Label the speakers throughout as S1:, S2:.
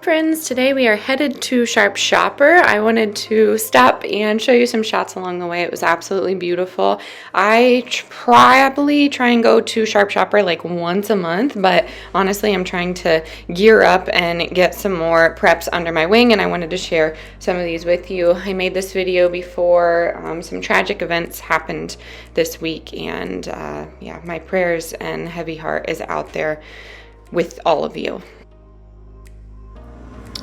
S1: friends, today we are headed to Sharp Shopper. I wanted to stop and show you some shots along the way. It was absolutely beautiful. I probably try and go to Sharp Shopper like once a month, but honestly I'm trying to gear up and get some more preps under my wing, and I wanted to share some of these with you. I made this video before some tragic events happened this week, and yeah, my prayers and heavy heart is out there with all of you.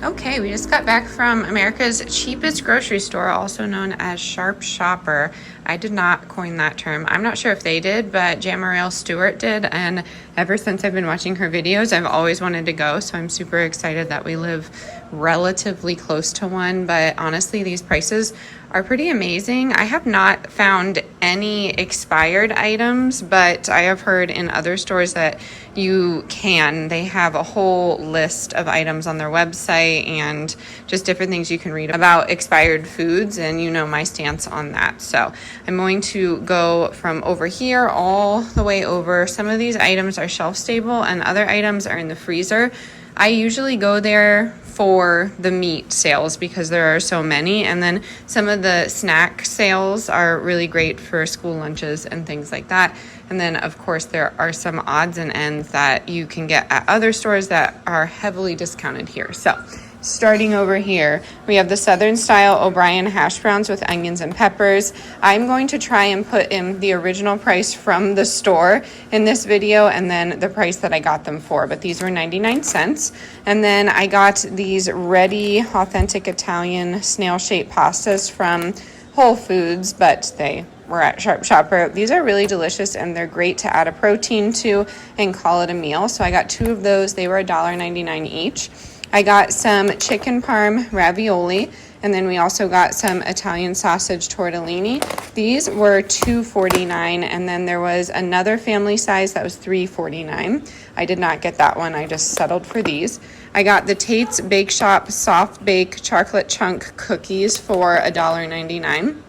S1: Okay, we just got back from America's cheapest grocery store, also known as Sharp Shopper. I did not coin that term. I'm not sure if they did, but Jamarielle Stewart did, and ever since I've been watching her videos, I've always wanted to go, so I'm super excited that we live relatively close to one. But honestly, these prices are pretty amazing. I have not found any expired items, but I have heard in other stores that you can. They have a whole list of items on their website and just different things you can read about expired foods, and you know my stance on that. So I'm going to go from over here all the way over. Some of these items are shelf stable and other items are in the freezer. I usually go there for the meat sales because there are so many, and then some of the snack sales are really great for school lunches and things like that. And then of course there are some odds and ends that you can get at other stores that are heavily discounted here. So starting over here, we have the Southern style O'Brien hash browns with onions and peppers. I'm going to try and put in the original price from the store in this video, and then the price that I got them for, but these were 99 cents. And then I got these ready authentic Italian snail-shaped pastas from Whole Foods, but they were at Sharp Shopper. These are really delicious, and they're great to add a protein to and call it a meal. So I got 2 of those. They were $1.99 each. I got some chicken parm ravioli, and then we also got some Italian sausage tortellini. These were $2.49, and then there was another family size that was $3.49. I did not get that one. I just settled for these. I got the Tate's Bake Shop soft bake chocolate chunk cookies for $1.99.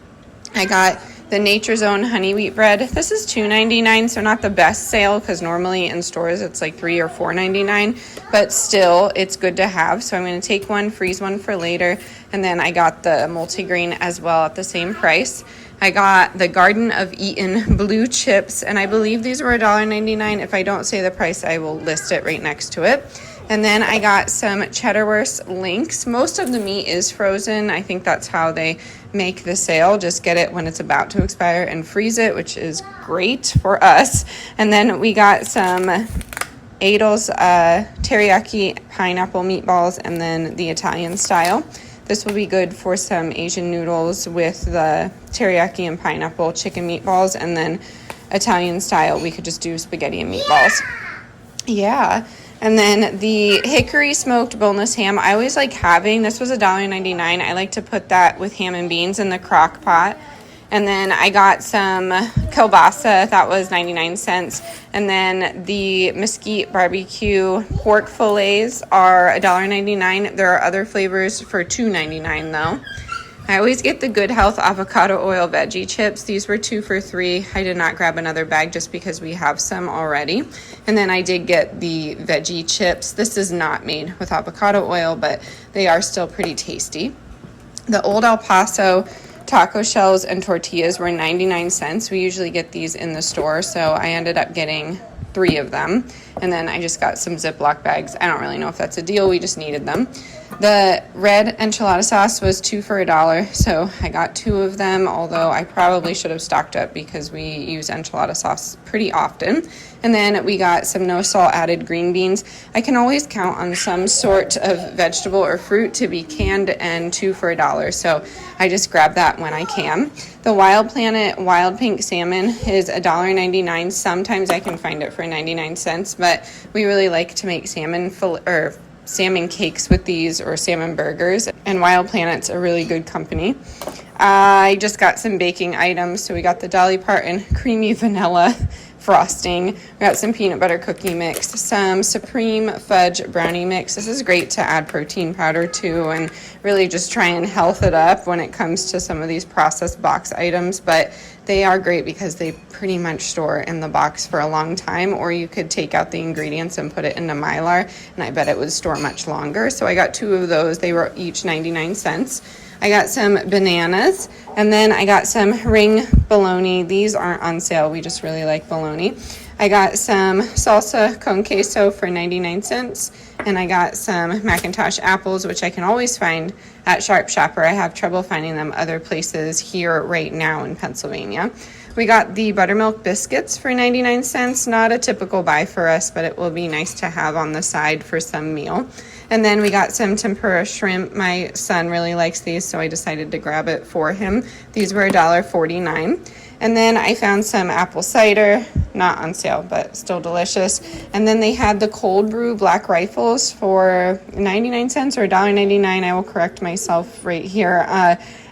S1: I got the Nature's Own honey wheat bread. This is $2.99, so not the best sale because normally in stores it's like $3 or $4.99, but still it's good to have. So I'm going to take one, freeze one for later, and then I got the multigrain as well at the same price. I got the Garden of Eden blue chips, and I believe these were $1.99. If I don't say the price, I will list it right next to it. And then I got some Cheddarwurst links. Most of the meat is frozen. I think that's how they make the sale. Just get it when it's about to expire and freeze it, which is great for us. And then we got some Adel's teriyaki pineapple meatballs, and then the Italian style. This will be good for some Asian noodles with the teriyaki and pineapple chicken meatballs, and then Italian style, we could just do spaghetti and meatballs. Yeah. And then the hickory smoked boneless ham, I always like having, this was $1.99. I like to put that with ham and beans in the crock pot. And then I got some kielbasa, that was 99 cents. And then the mesquite barbecue pork fillets are $1.99. There are other flavors for $2.99 though. I always get the Good Health avocado oil veggie chips. These were 2 for $3. I did not grab another bag just because we have some already. And then I did get the veggie chips. This is not made with avocado oil, but they are still pretty tasty. The Old El Paso taco shells and tortillas were 99 cents. We usually get these in the store, so I ended up getting 3 of them. And then I just got some Ziploc bags. I don't really know if that's a deal. We just needed them. The red enchilada sauce was 2 for $1, so I got 2 of them, although I probably should have stocked up because we use enchilada sauce pretty often. And then we got some no salt added green beans. I can always count on some sort of vegetable or fruit to be canned, and 2 for $1, so I just grab that when I can. The Wild Planet Wild Pink Salmon is $1.99. Sometimes I can find it for 99 cents, but we really like to make salmon cakes with these, or salmon burgers, and Wild Planet's a really good company. I just got some baking items, so we got the Dolly Parton creamy vanilla frosting. We got some peanut butter cookie mix, some Supreme fudge brownie mix. This is great to add protein powder to and really just try and health it up when it comes to some of these processed box items, but They are great because they pretty much store in the box for a long time, or you could take out the ingredients and put it into Mylar, and I bet it would store much longer. So I got 2 of those. They were each 99 cents. I got some bananas, and then I got some ring bologna. These aren't on sale. We just really like bologna. I got some salsa con queso for 99 cents, and I got some Macintosh apples, which I can always find at Sharp Shopper. I have trouble finding them other places here right now in Pennsylvania. We got the buttermilk biscuits for 99 cents. Not a typical buy for us, but it will be nice to have on the side for some meal. And then we got some tempura shrimp. My son really likes these, so I decided to grab it for him. These were $1.49. And then I found some apple cider, not on sale, but still delicious. And then they had the cold brew Black Rifles for 99 cents or $1.99. I will correct myself right here.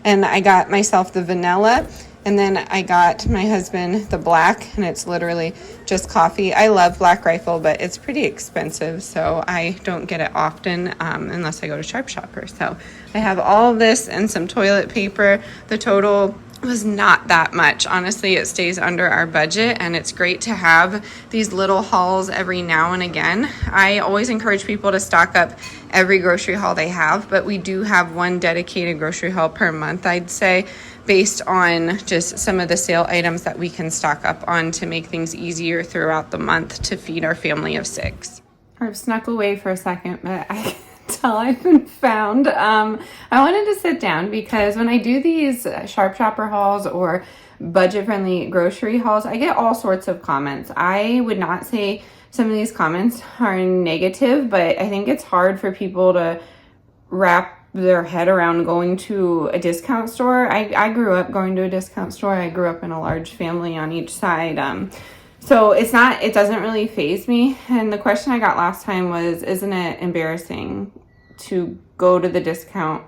S1: And I got myself the vanilla. And then I got my husband the black, and it's literally just coffee. I love Black Rifle, but it's pretty expensive, so I don't get it often unless I go to Sharp Shopper. So I have all of this and some toilet paper. The total was not that much. Honestly, it stays under our budget, and it's great to have these little hauls every now and again. I always encourage people to stock up every grocery haul they have, but we do have one dedicated grocery haul per month, I'd say, based on just some of the sale items that we can stock up on to make things easier throughout the month to feed our family of 6. I've snuck away for a second, but I can tell I've been found. I wanted to sit down because when I do these Sharp Shopper hauls or budget-friendly grocery hauls, I get all sorts of comments. I would not say some of these comments are negative, but I think it's hard for people to wrap their head around going to a discount store. I grew up going to a discount store. I grew up in a large family on each side. So it doesn't really faze me. And the question I got last time was, isn't it embarrassing to go to the discount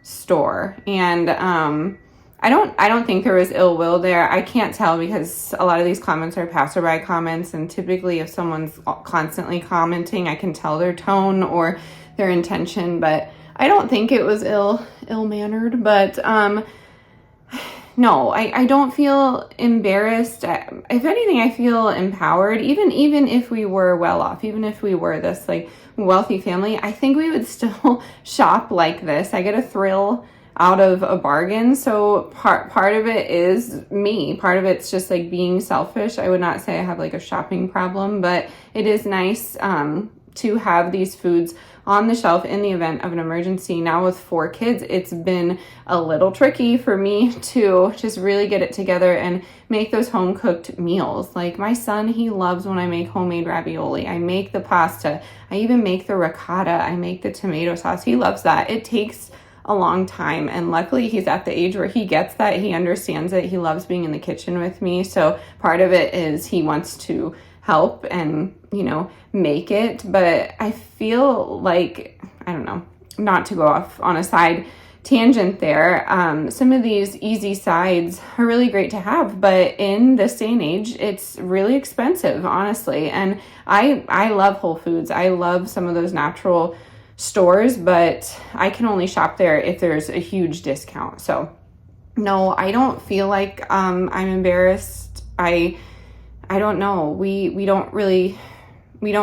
S1: store? And I don't think there was ill will there. I can't tell because a lot of these comments are passerby comments, and typically if someone's constantly commenting, I can tell their tone or their intention, but I don't think it was ill-mannered, but no, I don't feel embarrassed. If anything, I feel empowered. Even if we were well off, even if we were this like wealthy family, I think we would still shop like this. I get a thrill out of a bargain. So part of it is me. Part of it's just like being selfish. I would not say I have like a shopping problem, but it is nice to have these foods on the shelf in the event of an emergency. Now with 4 kids, it's been a little tricky for me to just really get it together and make those home cooked meals. Like my son, he loves when I make homemade ravioli. I make the pasta. I even make the ricotta. I make the tomato sauce. He loves that. It takes a long time, and luckily he's at the age where he gets that. He understands it. He loves being in the kitchen with me. So part of it is he wants to help and, make it. But I feel like, I don't know, not to go off on a side tangent there, some of these easy sides are really great to have, but in this day and age, it's really expensive, honestly. And I love Whole Foods. I love some of those natural stores, but I can only shop there if there's a huge discount. So no, I don't feel like I'm embarrassed. I don't know. We don't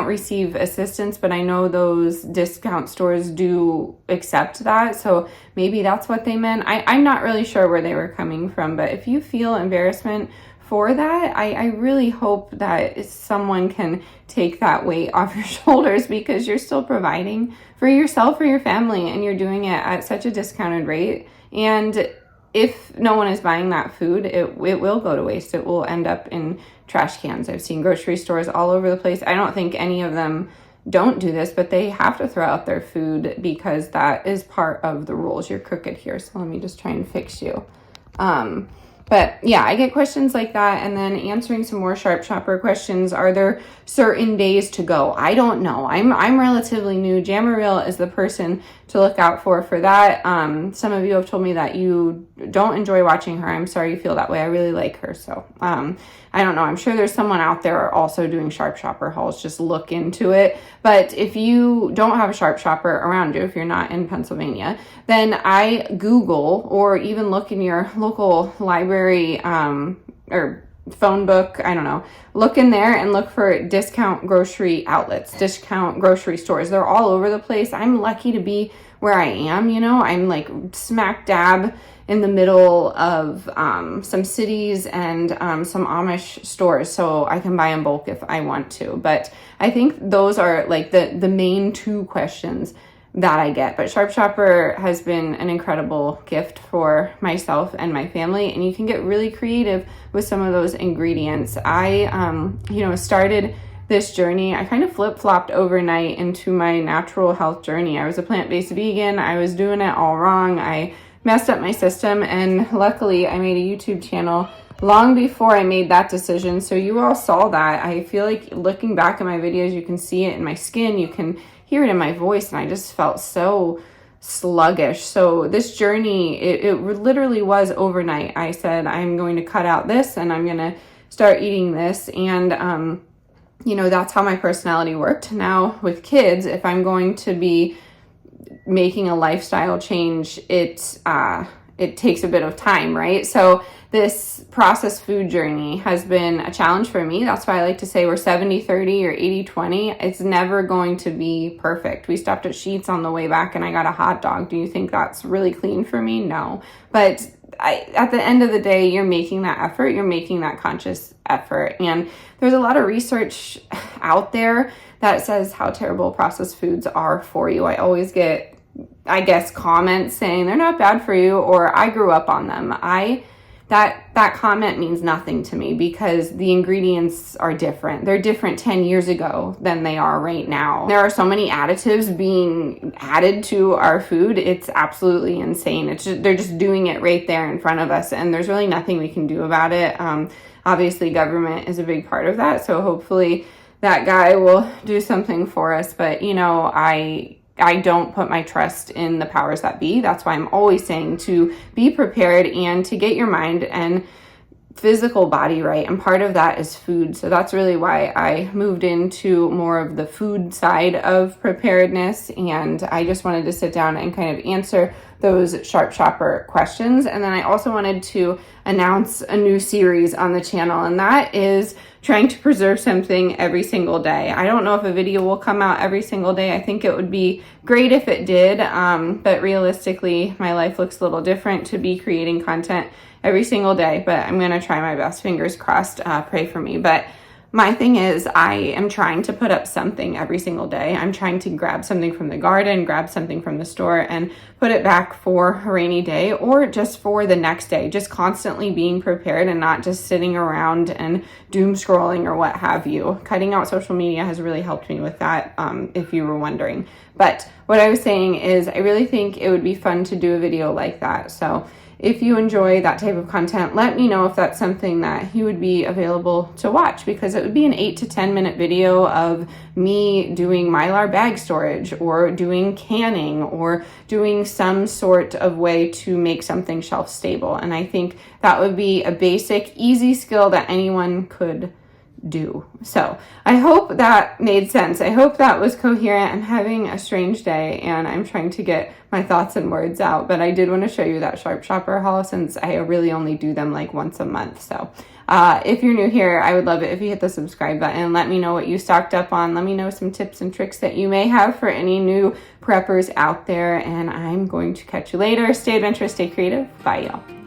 S1: receive assistance, but I know those discount stores do accept that. So maybe that's what they meant. I'm not really sure where they were coming from, but if you feel embarrassment for that, I really hope that someone can take that weight off your shoulders, because you're still providing for yourself, for your family, and you're doing it at such a discounted rate. And if no one is buying that food, it will go to waste. It will end up in trash cans. I've seen grocery stores all over the place. I don't think any of them don't do this, but they have to throw out their food because that is part of the rules. You're crooked here, so let me just try and fix you. But yeah, I get questions like that, and then answering some more Sharp Shopper questions. Are there certain days to go? I don't know. I'm relatively new. Jamariel is the person to look out for that. Some of you have told me that you don't enjoy watching her. I'm sorry you feel that way. I really like her. So I don't know. I'm sure there's someone out there also doing Sharp Shopper hauls. Just look into it. But if you don't have a Sharp Shopper around you, if you're not in Pennsylvania, then I Google or even look in your local library library or phone book, I don't know, look in there and look for discount grocery outlets, discount grocery stores. They're all over the place. I'm lucky to be where I am, you know. I'm like smack dab in the middle of some cities and some Amish stores, so I can buy in bulk if I want to. But I think those are like the main two questions that I get. But Sharp Shopper has been an incredible gift for myself and my family, and you can get really creative with some of those ingredients. I started this journey. I kind of flip-flopped overnight into my natural health journey. I was a plant-based vegan. I was doing it all wrong. I messed up my system, and luckily I made a YouTube channel long before I made that decision. So you all saw that. I feel like looking back at my videos, you can see it in my skin, you can hear it in my voice, and I just felt so sluggish. So this journey, it literally was overnight. I said, I'm going to cut out this and I'm going to start eating this. And, that's how my personality worked. Now with kids, if I'm going to be making a lifestyle change, it takes a bit of time, right? So this processed food journey has been a challenge for me. That's why I like to say we're 70-30 or 80-20. It's never going to be perfect. We stopped at Sheetz on the way back and I got a hot dog. Do you think that's really clean for me? No. But at the end of the day, you're making that effort. You're making that conscious effort. And there's a lot of research out there that says how terrible processed foods are for you. I always get, comments saying they're not bad for you, or I grew up on them. That comment means nothing to me because the ingredients are different. They're different 10 years ago than they are right now. There are so many additives being added to our food. It's absolutely insane. They're just doing it right there in front of us, and there's really nothing we can do about it. Obviously, government is a big part of that, so hopefully that guy will do something for us. But, I don't put my trust in the powers that be. That's why I'm always saying to be prepared and to get your mind and physical body right. And part of that is food. So that's really why I moved into more of the food side of preparedness. And I just wanted to sit down and kind of answer those Sharp Shopper questions. And then I also wanted to announce a new series on the channel, and that is trying to preserve something every single day. I don't know if a video will come out every single day. I think it would be great if it did, but realistically, my life looks a little different to be creating content every single day, but I'm going to try my best. Fingers crossed. Pray for me. But my thing is, I am trying to put up something every single day. I'm trying to grab something from the garden, grab something from the store, and put it back for a rainy day or just for the next day. Just constantly being prepared and not just sitting around and doom scrolling or what have you. Cutting out social media has really helped me with that, if you were wondering. But what I was saying is, I really think it would be fun to do a video like that. So if you enjoy that type of content, let me know if that's something that you would be available to watch, because it would be an 8 to 10 minute video of me doing Mylar bag storage or doing canning or doing some sort of way to make something shelf stable. And I think that would be a basic, easy skill that anyone could do. So I hope that made sense. I hope that was coherent. I'm having a strange day and I'm trying to get my thoughts and words out, but I did want to show you that Sharp Shopper haul since I really only do them like once a month. So if you're new here, I would love it if you hit the subscribe button and let me know what you stocked up on. Let me know some tips and tricks that you may have for any new preppers out there, and I'm going to catch you later. Stay adventurous, stay creative. Bye, y'all.